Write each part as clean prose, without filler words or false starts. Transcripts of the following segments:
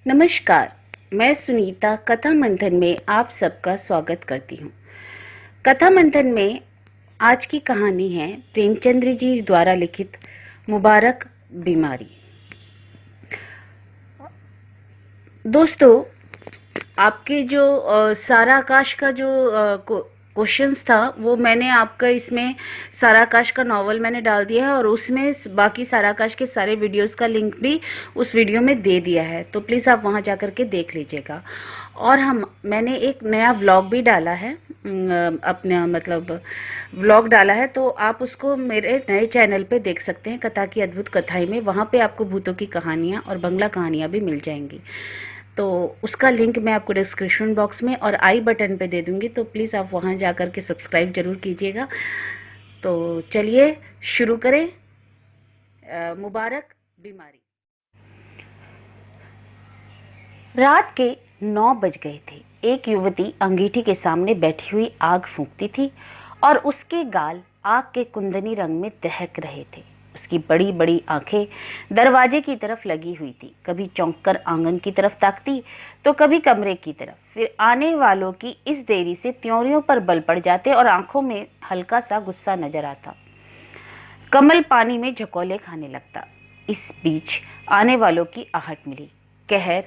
नमस्कार। मैं सुनीता कथा मंथन में आप सबका स्वागत करती हूँ। कथा मंथन में आज की कहानी है प्रेमचंद्र जी द्वारा लिखित मुबारक बीमारी। दोस्तों, आपके जो सारा आकाश का जो क्वेश्चंस था वो मैंने आपका इसमें सारा आकाश का नॉवल मैंने डाल दिया है और उसमें बाकी सारा आकाश के सारे वीडियोस का लिंक भी उस वीडियो में दे दिया है, तो प्लीज़ आप वहां जाकर के देख लीजिएगा। और मैंने एक नया व्लॉग भी डाला है, अपना मतलब व्लॉग डाला है, तो आप उसको मेरे नए चैनल पे देख सकते हैं, कथा की अद्भुत कथाएं में। वहाँ पे आपको भूतों की कहानियाँ और बंगला कहानियाँ भी मिल जाएंगी। तो उसका लिंक मैं आपको डिस्क्रिप्शन बॉक्स में और आई बटन पे दे दूंगी, तो प्लीज़ आप वहां जा कर के सब्सक्राइब जरूर कीजिएगा। तो चलिए शुरू करें। मुबारक बीमारी। रात के 9 बज गए थे। एक युवती अंगीठी के सामने बैठी हुई आग फूंकती थी और उसके गाल आग के कुंदनी रंग में दहक रहे थे। उसकी बड़ी बड़ी आंखें दरवाजे की तरफ लगी हुई थी। कभी चौंक कर आंगन की तरफ ताकती तो कभी कमरे की तरफ। फिर आने वालों की इस देरी से त्योरियों पर बल पड़ जाते और आंखों में हल्का सा गुस्सा नजर आता। कमल पानी में झकोले खाने लगता। इस बीच आने वालों की आहट मिली। कहर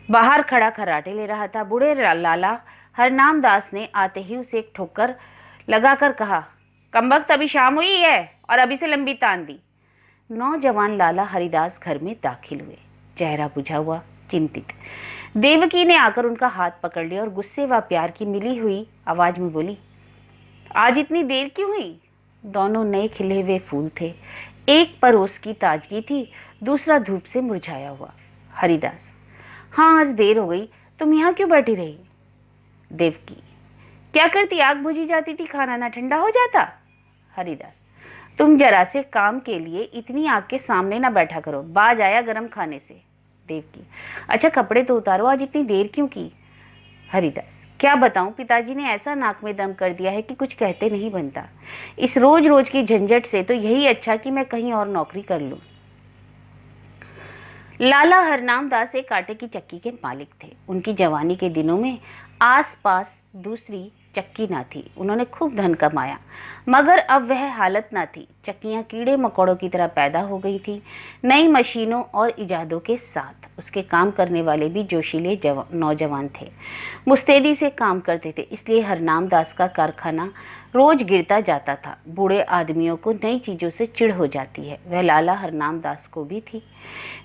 बाहर खड़ा खर्राटे ले रहा था। बूढ़े लाला हरनाम दास ने आते ही उसे एक ठोकर लगाकर कहा, कमबख्त, अभी शाम हुई है और अभी से लंबी तान दी। नौजवान लाला हरिदास घर में दाखिल हुए, चेहरा बुझा हुआ, चिंतित। देवकी ने आकर उनका हाथ पकड़ लिया और गुस्से व प्यार की मिली हुई आवाज में बोली, आज इतनी देर क्यों हुई? दोनों नए खिले हुए फूल थे। एक पर उसकी ताजगी थी, दूसरा धूप से मुरझाया हुआ। हरिदास, हाँ आज देर हो गई, तुम यहाँ क्यों बैठी रही? देवकी, क्या करती, आग बुझी जाती थी, खाना ना ठंडा हो जाता? हरिदास, तुम जरा से काम के लिए इतनी आग के सामने ना बैठा करो, बाज आया गरम खाने से। देवकी, अच्छा कपड़े तो उतारो, आज इतनी देर क्यों की? हरिदास, क्या बताऊं, पिताजी ने ऐसा नाक में दम कर दिया है कि कुछ कहते नहीं बनता। इस रोज रोज की झंझट से तो यही अच्छा कि मैं कहीं और नौकरी कर लूं। लाला हरनाम दास एक आटे की चक्की के मालिक थे। उनकी जवानी के दिनों में आसपास दूसरी चक्की ना थी। उन्होंने खूब धन कमाया, मगर अब वह हालत ना थी। चक्कियां कीड़े मकोड़ों की तरह पैदा हो गई थी, नई मशीनों और इजादों के साथ। उसके काम करने वाले भी जोशीले नौजवान थे, मुस्तैदी से काम करते थे। इसलिए हरनाम दास का कारखाना रोज गिरता जाता था। बूढ़े आदमियों को नई चीजों से चिढ़ हो जाती है, वह लाला हरनाम दास को भी थी।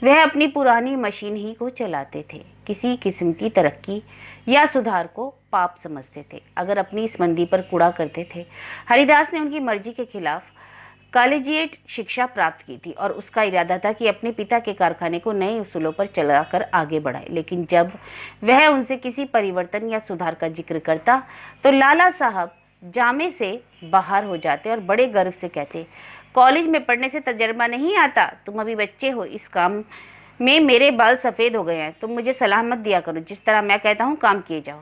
वह अपनी पुरानी मशीन ही को चलाते थे। किसी किस्म की तरक्की या सुधार को पाप समझते थे, अगर अपनी इस मंदी पर कूड़ा करते थे। हरिदास ने उनकी मर्जी के खिलाफ कॉलेजिएट शिक्षा प्राप्त की थी और उसका इरादा था कि अपने पिता के कारखाने को नए उसूलों पर चलाकर आगे बढ़ाए। लेकिन जब वह उनसे किसी परिवर्तन या सुधार का जिक्र करता तो लाला साहब जामे से बाहर हो जाते और बड़े गर्व से कहते, कॉलेज में पढ़ने से तजर्बा नहीं आता, तुम अभी बच्चे हो, इस काम में मेरे बाल सफ़ेद हो गए हैं, तुम मुझे सलाह मत दिया करो, जिस तरह मैं कहता हूँ काम किए जाओ।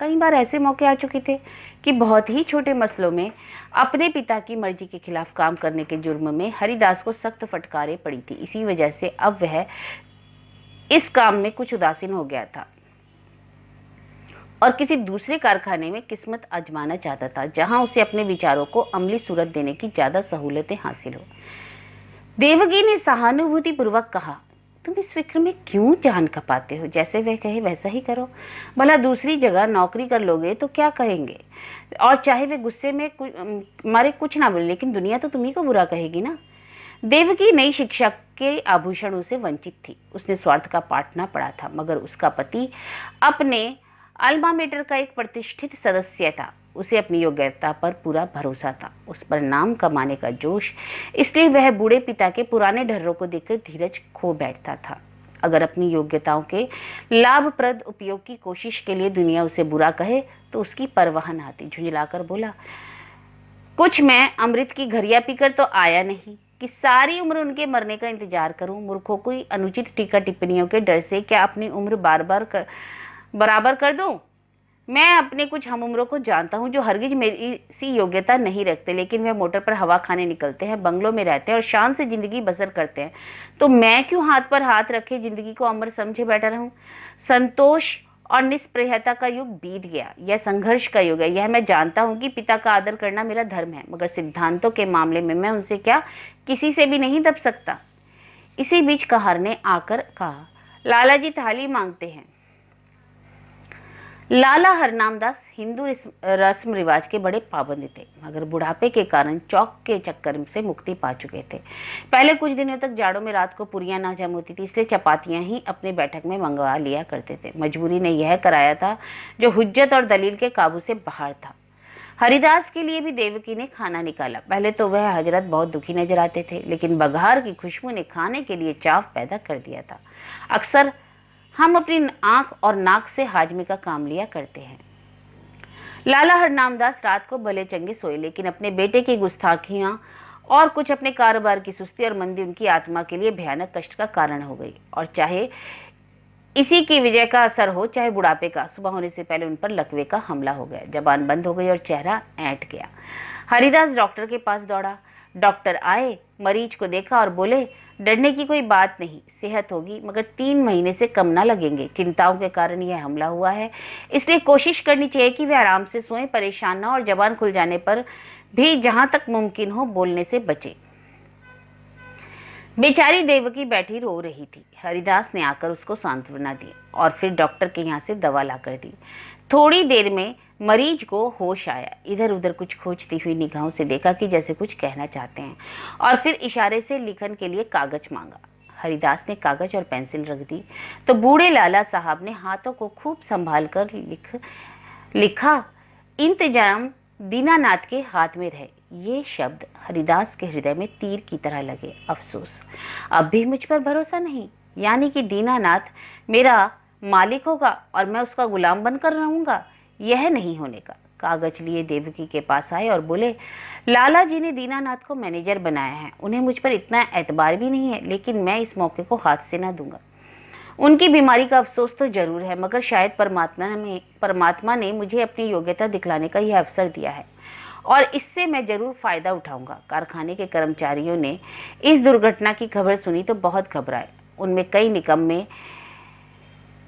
कई बार ऐसे मौके आ चुके थे कि बहुत ही छोटे मसलों में अपने पिता की मर्जी के खिलाफ काम करने के जुर्म में हरिदास को सख्त फटकारें पड़ी थी। इसी वजह से अब वह इस काम में कुछ उदासीन हो गया था और किसी दूसरे कारखाने में किस्मत आजमाना चाहता था, जहां उसे अपने विचारों को अमली सूरत देने की ज्यादा सहूलतें हासिल हो। देवकी ने सहानुभूति पूर्वक कहा, तुम इस फिक्र में क्यों जान खपाते हो? जैसे वह कहे वैसा ही करो। भला दूसरी जगह नौकरी कर लोगे तो क्या कहेंगे? और चाहे वे गुस्से में मारे कुछ ना बोले, लेकिन दुनिया तो तुम्ही को बुरा कहेगी ना। देवकी नई शिक्षा के आभूषणों से वंचित थी। उसने स्वार्थ का पाठ ना पढ़ा था, मगर उसका पति अपने अल्मा मेटर का एक प्रतिष्ठित सदस्य था। उसे अपनी योग्यता पर पूरा भरोसा था, उस पर नाम कमाने का जोश। इसलिए वह बूढ़े पिता के पुराने ढर्रों को देखकर धीरज खो बैठता था। अगर अपनी योग्यताओं के लाभप्रद उपयोग की कोशिश के लिए दुनिया उसे बुरा कहे तो उसकी परवाह न आती। झुंझलाकर बोला, कुछ मैं अमृत की घरिया पीकर तो आया नहीं कि सारी उम्र उनके मरने का इंतजार करूं। मूर्खों की अनुचित टीका टिप्पणियों के डर से क्या अपनी उम्र बराबर कर दूं? मैं अपने कुछ हमउम्रों को जानता हूँ जो हरगिज मेरी सी योग्यता नहीं रखते, लेकिन वह मोटर पर हवा खाने निकलते हैं, बंगलों में रहते हैं और शान से जिंदगी बसर करते हैं। तो मैं क्यों हाथ पर हाथ रखे जिंदगी को अमर समझे बैठा रहूं? संतोष और निष्प्रयता का युग बीत गया, यह संघर्ष का युग है। यह मैं जानता हूँ कि पिता का आदर करना मेरा धर्म है, मगर सिद्धांतों के मामले में मैं उनसे क्या किसी से भी नहीं दब सकता। इसी बीच कहार ने आकर कहा, लाला जी थाली मांगते हैं। लाला हरनामदास हिंदू रस्म रिवाज के बड़े पाबंद थे, मगर बुढ़ापे के कारण चौक के चक्कर से मुक्ति पा चुके थे। पहले कुछ दिनों तक जाड़ों में रात को पुरियां ना जम होती थी, इसलिए चपातियां ही अपने बैठक में मंगवा लिया करते थे। मजबूरी ने यह कराया था जो हुज्जत और दलील के काबू से बाहर था। हरिदास के लिए भी देवकी ने खाना निकाला। पहले तो वह हजरत बहुत दुखी नजर आते थे, लेकिन बघार की खुशबू ने खाने के लिए चाव पैदा कर दिया था। अक्सर हम अपनी आंख और नाक से हाजमे का काम लिया करते हैं। लाला हरनामदास रात को भले चंगे सोए, लेकिन अपने बेटे की गुस्ताखियां और कुछ अपने कारोबार की सुस्ती और मंदी उनकी आत्मा के लिए भयानक कष्ट का कारण हो गई। और चाहे इसी की विजय का असर हो, चाहे बुढ़ापे का, सुबह होने से पहले उन पर लकवे का हमला हो गया। जबान बंद हो गई और चेहरा ऐंठ गया। हरिदास डॉक्टर के पास दौड़ा। डॉक्टर आए, मरीज को देखा और बोले, डरने की कोई बात नहीं, सेहत होगी, मगर 3 महीने से कम ना लगेंगे। चिंताओं के कारण यह हमला हुआ है, इसलिए कोशिश करनी चाहिए कि वे आराम से सोएं, परेशान ना, और जबान खुल जाने पर भी जहां तक मुमकिन हो बोलने से बचें। बेचारी देवकी बैठी रो रही थी। हरिदास ने आकर उसको सांत्वना दी और फिर डॉक्टर के यहाँ से दवा लाकर दी। थोड़ी देर में मरीज को होश आया। इधर उधर कुछ खोजती हुई निगाहों से देखा कि जैसे कुछ कहना चाहते हैं, और फिर इशारे से लिखन के लिए कागज मांगा। हरिदास ने कागज और पेंसिल रख दी तो बूढ़े लाला साहब ने हाथों को खूब संभाल कर लिखा, इंतजाम दीनानाथ के हाथ में रहे। ये शब्द हरिदास के हृदय में तीर की तरह लगे। अफसोस, अब भी मुझ पर भरोसा नहीं, यानी कि दीनानाथ मेरा मालिक होगा और मैं उसका गुलाम बनकर रहूंगा। यह नहीं होने का। कागज लिए देवकी के पास आए और बोले, लाला जी ने दीनानाथ को मैनेजर बनाया है, उन्हें मुझ पर इतना एतबार भी नहीं है, लेकिन मैं इस मौके को हाथ से ना दूंगा। उनकी बीमारी का अफसोस तो जरूर है, मगर शायद परमात्मा ने मुझे अपनी योग्यता दिखलाने का यह अवसर दिया है और इससे मैं जरूर फायदा उठाऊंगा। कारखाने के कर्मचारियों ने इस दुर्घटना की खबर सुनी तो बहुत घबराए। उनमें कई निकम्मे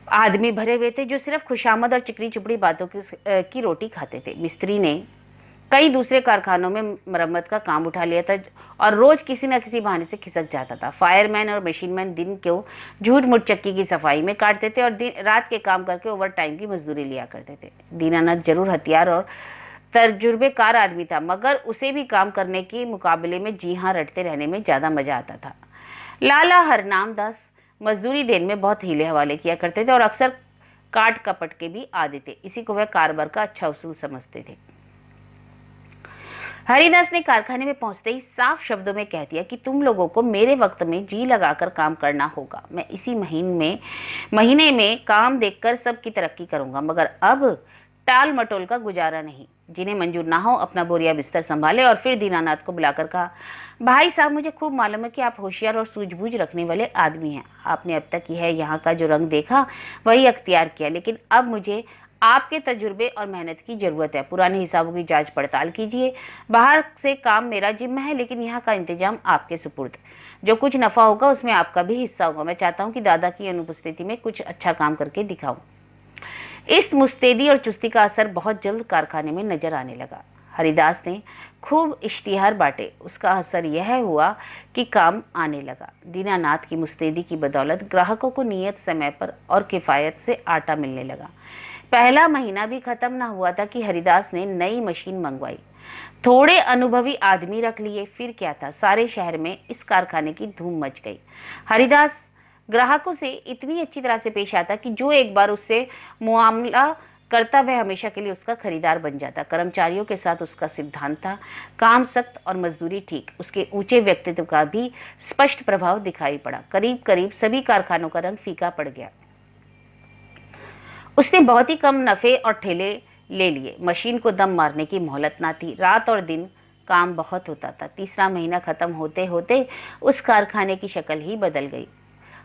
आदमी भरे हुए थे जो सिर्फ खुशामद और चिकनी चुपड़ी बातों की रोटी खाते थे। मिस्त्री ने कई दूसरे कारखानों में मरम्मत का काम उठा लिया था और रोज किसी न किसी बहाने से खिसक जाता था। फायरमैन और मशीनमैन दिन को झूठ मूठ चक्की की सफाई में काटते थे और रात के काम करके ओवर टाइम की मजदूरी लिया करते थे। दीनानाथ जरूर हथियार और तजुर्बेकार आदमी था, मगर उसे भी काम करने के मुकाबले में जी हाँ रटते रहने में ज्यादा मजा आता था। लाला हरनामदास मजदूरी देने में बहुत हीले हवाले किया करते थे और अक्सर काट कपट के भी आदि थे। इसी को वह कारोबार का अच्छा उसूल समझते थे। हरिदास ने कारखाने में पहुंचते ही साफ शब्दों में कह दिया कि तुम लोगों को मेरे वक्त में जी लगाकर काम करना होगा। मैं इसी महीने में काम देखकर सबकी तरक्की करूंगा, मगर अब टाल मटोल का गुजारा नहीं। जिन्हें मंजूर ना हो अपना बोरिया बिस्तर संभाले। और फिर दीनानाथ को बुलाकर कहा, भाई साहब, मुझे खूब मालूम है कि आप होशियार और सूझबूझ रखने वाले आदमी हैं। आपने अब तक यह यहाँ का जो रंग देखा वही अख्तियार किया, लेकिन अब मुझे आपके तजुर्बे और मेहनत की जरूरत है। पुराने हिसाबों की जांच पड़ताल कीजिए। बाहर से काम मेरा जिम्मा है, लेकिन यहाँ का इंतजाम आपके सुपुर्द। जो कुछ नफा होगा उसमें आपका भी हिस्सा होगा। मैं चाहता हूँ कि दादा की अनुपस्थिति में कुछ अच्छा काम करके दिखाऊं। इस मुस्तैदी और चुस्ती का असर बहुत जल्द कारखाने में नजर आने लगा। हरिदास ने खूब इश्तिहार बांटे। उसका असर यह हुआ कि काम आने लगा। दीनानाथ की मुस्तैदी की बदौलत ग्राहकों को नियत समय पर और किफायत से आटा मिलने लगा। पहला महीना भी खत्म ना हुआ था कि हरिदास ने नई मशीन मंगवाई, थोड़े अनुभवी आदमी रख लिए। फिर क्या था, सारे शहर में इस कारखाने की धूम मच गई। हरिदास ग्राहकों से इतनी अच्छी तरह से पेश आता कि जो एक बार उससे मुआमला करता वह हमेशा के लिए उसका खरीदार बन जाता। कर्मचारियों के साथ उसका सिद्धांत था, काम सख्त और मजदूरी ठीक। उसके ऊंचे व्यक्तित्व का भी स्पष्ट प्रभाव दिखाई पड़ा। करीब करीब सभी कारखानों का रंग फीका पड़ गया। उसने बहुत ही कम नफे और ठेले ले लिए। मशीन को दम मारने की मोहलत ना थी। रात और दिन काम बहुत होता था। तीसरा महीना खत्म होते होते उस कारखाने की शक्ल ही बदल गई।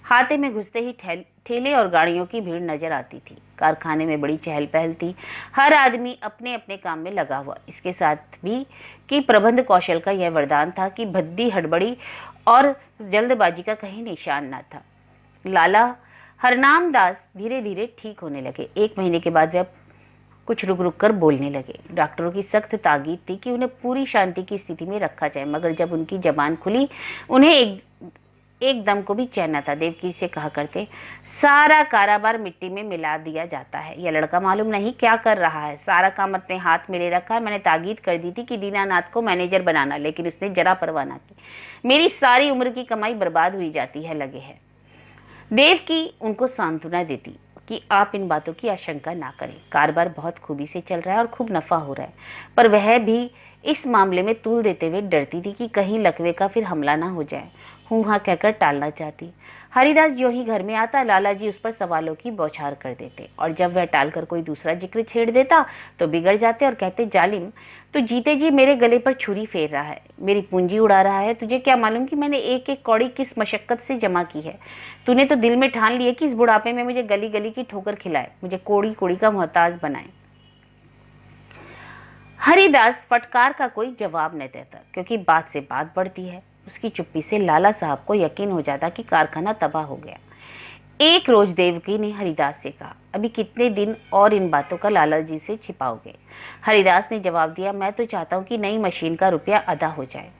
हाथे में घुसते ही ठेले और गाड़ियों की भीड़ नजर आती थी। कारखाने में बड़ी चहल पहल थी, हर आदमी अपने अपने काम में लगा हुआ। इसके साथ भी कि प्रबंध कौशल का यह वरदान था कि भद्दी हड़बड़ी और जल्दबाजी का कहीं निशान न था। लाला हरनाम दास धीरे धीरे ठीक होने लगे। 1 महीने के बाद वह कुछ रुक रुक कर बोलने लगे। डॉक्टरों की सख्त ताकीद थी कि उन्हें पूरी शांति की स्थिति में रखा जाए, मगर जब उनकी जबान खुली उन्हें एक दम को भी चैन न था। देवकी से कहा करते, सारा कारोबार मिट्टी में मिला दिया जाता है। यह लड़का मालूम नहीं क्या कर रहा है, सारा काम अपने हाथ में ले रखा है। मैंने ताकीद कर दी थी कि दीनानाथ को मैनेजर बनाना, लेकिन उसने जरा परवाह न की। मेरी सारी उम्र की कमाई बर्बाद हुई जाती है लगे है। देवकी उनको सांत्वना देती कि आप इन बातों की आशंका ना करें, कारोबार बहुत खूबी से चल रहा है और खूब नफा हो रहा है। पर वह भी इस मामले में तूल देते हुए डरती थी कि कहीं लकवे का फिर हमला ना हो जाए। हूँ हाँ कहकर टालना चाहती। हरिदास जो ही घर में आता, लाला जी उस पर सवालों की बौछार कर देते, और जब वह टालकर कोई दूसरा जिक्र छेड़ देता तो बिगड़ जाते और कहते, जालिम तू जीते जी मेरे गले पर छुरी फेर रहा है, मेरी पूंजी उड़ा रहा है। तुझे क्या मालूम कि मैंने एक एक कौड़ी किस मशक्कत से जमा की है। तूने तो दिल में ठान लिया कि इस बुढ़ापे में मुझे गली गली की ठोकर खिलाए, मुझे कोड़ी कोड़ी का मोहताज बनाए। हरिदास फटकार का कोई जवाब न देता, क्योंकि बात से बात बढ़ती है। उसकी चुप्पी से लाला साहब को यकीन हो जाता कि कारखाना तबाह हो गया। एक रोज देवकी ने हरिदास से कहा, अभी कितने दिन और इन बातों का लाला जी से छिपाओगे? हरिदास ने जवाब दिया, मैं तो चाहता हूँ कि नई मशीन का रुपया अदा हो जाए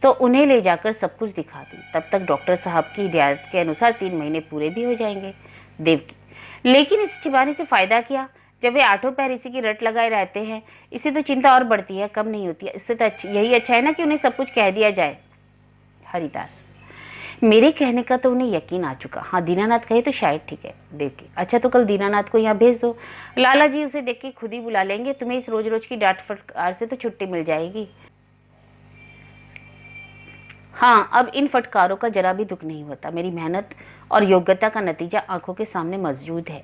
तो उन्हें ले जाकर सब कुछ दिखा दूं। तब तक डॉक्टर साहब की हिदायत के अनुसार 3 महीने पूरे भी हो जाएंगे। देवकी, लेकिन इस छिपाने से फायदा क्या, जब वे आठों पैर इसी की रट लगाए रहते हैं। इससे तो चिंता और बढ़ती है, कम नहीं होती है। इससे तो यही अच्छा है ना कि उन्हें सब कुछ कह दिया जाए। हरिदास, मेरे कहने का तो उन्हें यकीन आ चुका। हाँ, दीनानाथ कहे तो शायद ठीक है। देवकी, अच्छा तो कल दीनानाथ को यहाँ भेज दो, लाला जी उसे देख के खुद ही बुला लेंगे। तुम्हें इस रोज रोज की डांट फटकार से तो छुट्टी मिल जाएगी। हाँ, अब इन फटकारों का जरा भी दुख नहीं होता। मेरी मेहनत और योग्यता का नतीजा आंखों के सामने मौजूद है।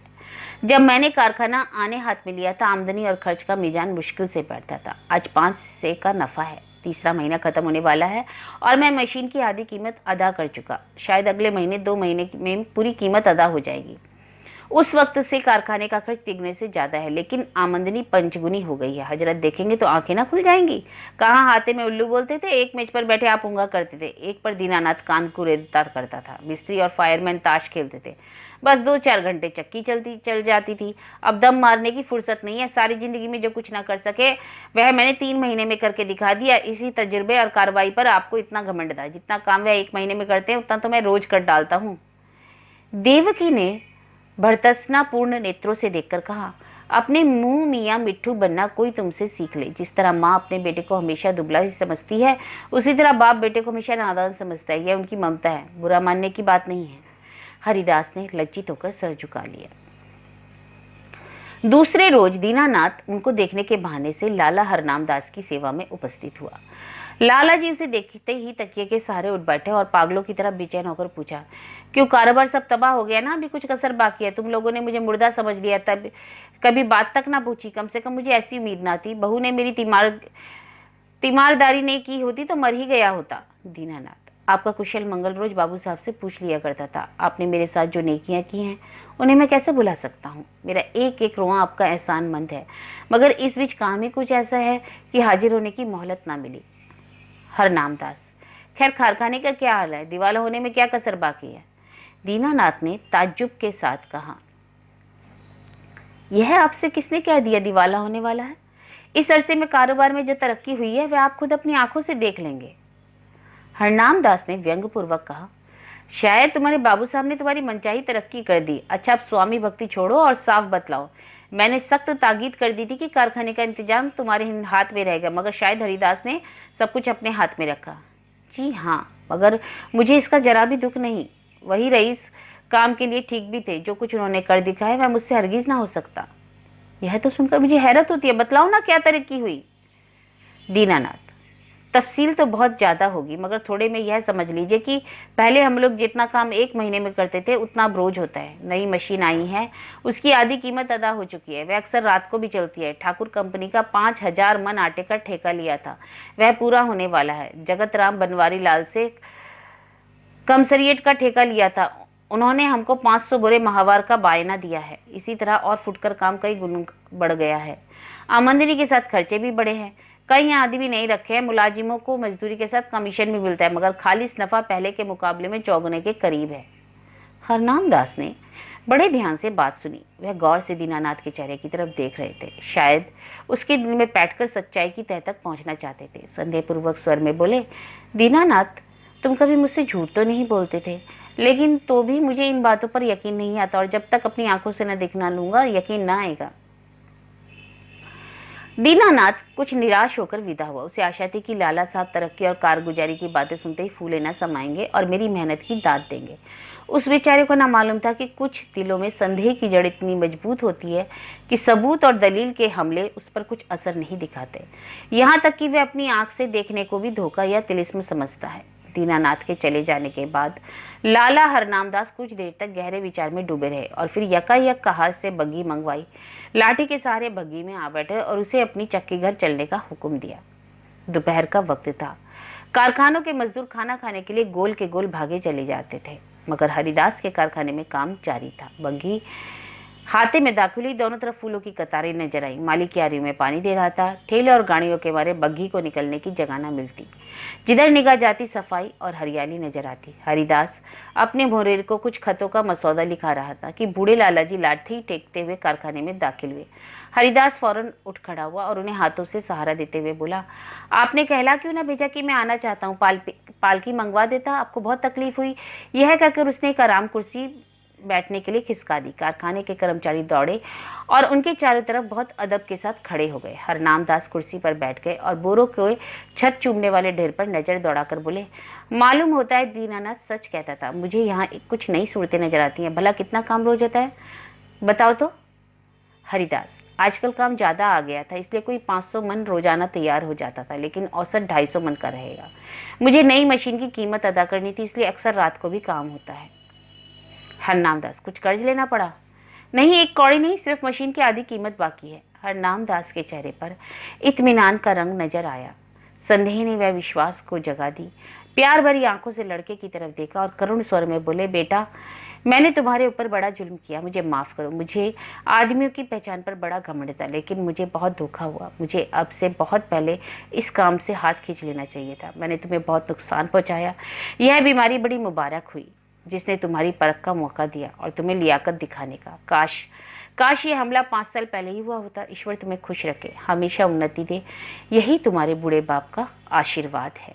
जब मैंने कारखाना आने हाथ में लिया था, आमदनी और खर्च का मीजान मुश्किल से बैठता था। आज 5 से का नफा है। तीसरा महीना खत्म होने वाला है और मैं मशीन की आधी कीमत अदा कर चुका। शायद अगले महीने 2 महीने में पूरी कीमत अदा हो जाएगी। उस वक्त से कारखाने का खर्च तिगने से ज्यादा है, लेकिन आमदनी पंचगुनी हो गई है। हजरत देखेंगे तो आंखें ना खुल जाएंगी। कहाँ हाथे में उल्लू बोलते थे, एक मेज पर बैठे आप ऊँगा करते थे, एक पर दीनानाथ कान कुरेदार करता था, मिस्त्री और फायरमैन ताश खेलते थे। बस 2-4 घंटे चक्की चल जाती थी। अब दम मारने की फुर्सत नहीं है। सारी जिंदगी में जो कुछ ना कर सके वह मैंने 3 महीने में करके दिखा दिया। इसी तजुर्बे और कार्रवाई पर आपको इतना घमंड था। जितना काम वह 1 महीने में करते हैं उतना तो मैं रोज कर डालता हूँ। देवकी ने भर्त्सना पूर्ण नेत्रों से देखकर कहा, अपने मुंह मियाँ मिट्ठू बनना कोई तुमसे सीख ले। जिस तरह माँ अपने बेटे को हमेशा दुबला ही समझती है, उसी तरह बाप बेटे को हमेशा नादान समझता है। यह उनकी ममता है, बुरा मानने की बात नहीं है। हरिदास ने लज्जित होकर सर झुका लिया। दूसरे रोज दीनानाथ उनको देखने के बहाने से लाला हरनाम दास की सेवा में उपस्थित हुआ। लाला जी उसे देखते ही तकिए के सहारे उठ बैठे और पागलों की तरह बेचैन होकर पूछा, क्यों, कारोबार सब तबाह हो गया ना? अभी कुछ कसर बाकी है? तुम लोगों ने मुझे मुर्दा समझ लिया, तब कभी बात तक ना पूछी। कम से कम मुझे ऐसी उम्मीद ना थी। बहू ने मेरी तीमारदारी नहीं की होती तो मर ही गया होता। दीनानाथ, आपका कुशल मंगल रोज बाबू साहब से पूछ लिया करता था। आपने मेरे साथ जो नेकियां की हैं उन्हें मैं कैसे भुला सकता हूँ। मेरा एक एक रोआ आपका एहसानमंद है, मगर इस बीच काम ही कुछ ऐसा है कि हाजिर होने की मोहलत ना मिली। हरनाम दास, खैर कारखाने का क्या हाल है? दिवाला होने में क्या कसर बाकी है? दीनानाथ ने ताज्जुब के साथ कहा, यह आपसे किसने कह दिया दिवाला होने वाला है? इस अरसे में कारोबार में जो तरक्की हुई है वह आप खुद अपनी आंखों से देख लेंगे। हरनाम दास ने व्यंग पूर्वक कहा, शायद तुम्हारे बाबू साहब ने तुम्हारी मनचाही तरक्की कर दी। अच्छा, अब स्वामी भक्ति छोड़ो और साफ बतलाओ। मैंने सख्त ताकीद कर दी थी कि कारखाने का इंतजाम तुम्हारे हाथ में रहेगा, मगर शायद हरिदास ने सब कुछ अपने हाथ में रखा। जी हाँ, मगर मुझे इसका जरा भी दुख नहीं। वही रईस काम के लिए ठीक भी थे। जो कुछ उन्होंने कर दिखाया वह मुझसे हरगिज ना हो सकता। यह तो सुनकर मुझे हैरत होती है। बतलाओ ना क्या तरक्की हुई? दीनानाथ, तफसील तो बहुत ज्यादा होगी, मगर थोड़े में यह समझ लीजिए कि पहले हम लोग जितना काम 1 महीने में करते थे उतना अब रोज होता है। नई मशीन आई है, उसकी आधी कीमत अदा हो चुकी है। वह अक्सर रात को भी चलती है। ठाकुर कंपनी का 5000 मन आटे का ठेका लिया था, वह पूरा होने वाला है। जगत राम बनवारी लाल से कमसरियट का ठेका लिया था, उन्होंने हमको 500 बोरे माहवार का बायना दिया है। इसी तरह और फुटकर काम कई गुना बढ़ गया है। आमदनी के साथ खर्चे भी बढ़े हैं। कई आदमी नहीं रखे हैं। मुलाजिमों को मजदूरी के साथ कमीशन भी मिलता है, मगर खालिस नफा पहले के मुकाबले में चौगुने के करीब है। हरनाम दास ने बड़े ध्यान से बात सुनी। वह गौर से दीनानाथ के चेहरे की तरफ देख रहे थे। शायद उसके दिल में बैठकर सच्चाई की तह तक पहुंचना चाहते थे। संदेहपूर्वक स्वर में बोले, दीनानाथ, तुम कभी मुझसे झूठ तो नहीं बोलते थे, लेकिन तो भी मुझे इन बातों पर यकीन नहीं आता, और जब तक अपनी आंखों से न देखना लूंगा यकीन ना आएगा। दीनानाथ कुछ निराश होकर विदा हुआ। उसे आशा थी कि लाला साहब तरक्की और कारगुजारी की बातें सुनते ही फूले न समाएंगे और मेरी मेहनत की दाद देंगे। उस बेचारे को ना मालूम था कि कुछ दिलों में संदेह की जड़ इतनी मजबूत होती है कि सबूत और दलील के हमले उस पर कुछ असर नहीं दिखाते। यहाँ तक कि वह अपनी आंख से देखने को भी धोखा या तिलिस्म समझता है। दीनानाथ के चले जाने के बाद लाला हरनामदास कुछ देर तक गहरे विचार में डूबे रहे और फिर यकायक कहार से बग्घी मंगवाई, लाठी के सहारे बग्घी में आ बैठे और उसे अपनी चक्की घर चलने का हुक्म दिया। दोपहर का वक्त था। कारखानों के मजदूर खाना खाने के लिए गोल के गोल भागे चले जाते थे, मगर हरिदास के कारखाने में काम जारी था। बग्घी हाथे में दाखिल हुई। दोनों तरफ फूलों की कतारें नजर आई। माली क्यारियों में पानी दे रहा था। ठेले और गाड़ियों के मारे बग्घी को निकलने की जगह न मिलती। जिधर निगाह जाती सफाई और हरियाली नजर आती। हरिदास अपने मुहर्रिर को कुछ खतों का मसौदा लिखा रहा था कि बूढ़े लाला जी लाठी टेकते हुए कारखाने में दाखिल हुए। हरिदास फौरन उठ खड़ा हुआ और उन्हें हाथों से सहारा देते हुए बोला, आपने कहला क्यों ना भेजा कि मैं आना चाहता हूँ? पालकी मंगवा देता, आपको बहुत तकलीफ हुई। यह कहकर उसने एक आराम कुर्सी बैठने के लिए खिसका दी। कारखाने के कर्मचारी दौड़े और उनके चारों तरफ बहुत अदब के साथ खड़े हो गए। हरनामदास कुर्सी पर बैठ गए और बोरों के छत चूमने वाले ढेर पर नजर दौड़ाकर बोले, मालूम होता है दीनानाथ सच कहता था। मुझे यहाँ कुछ नई सूरतें नजर आती हैं। भला कितना काम रोज होता है, बताओ तो? हरिदास, आजकल काम ज्यादा आ गया था, इसलिए कोई 500 मन रोजाना तैयार हो जाता था, लेकिन औसत 250 मन का रहेगा। मुझे नई मशीन की कीमत अदा करनी थी, इसलिए अक्सर रात को भी काम होता है। हरनामदास, कुछ कर्ज लेना पड़ा? नहीं, एक कौड़ी नहीं, सिर्फ मशीन की आधी कीमत बाकी है। हरनामदास के चेहरे पर इत्मीनान का रंग नजर आया। संदेह ने वह विश्वास को जगा दी। प्यार भरी आंखों से लड़के की तरफ देखा और करुण स्वर में बोले, बेटा, मैंने तुम्हारे ऊपर बड़ा जुल्म किया, मुझे माफ करो। मुझे आदमियों की पहचान पर बड़ा घमंड था, लेकिन मुझे बहुत धोखा हुआ। मुझे अब से बहुत पहले इस काम से हाथ खींच लेना चाहिए था। मैंने तुम्हें बहुत नुकसान पहुंचाया। यह बीमारी बड़ी मुबारक हुई जिसने तुम्हारी परख का मौका दिया और तुम्हें लियाकत दिखाने का। काश ये हमला 5 साल पहले ही हुआ होता। ईश्वर तुम्हें खुश रखे, हमेशा उन्नति दे। यही तुम्हारे बूढ़े बाप का आशीर्वाद है।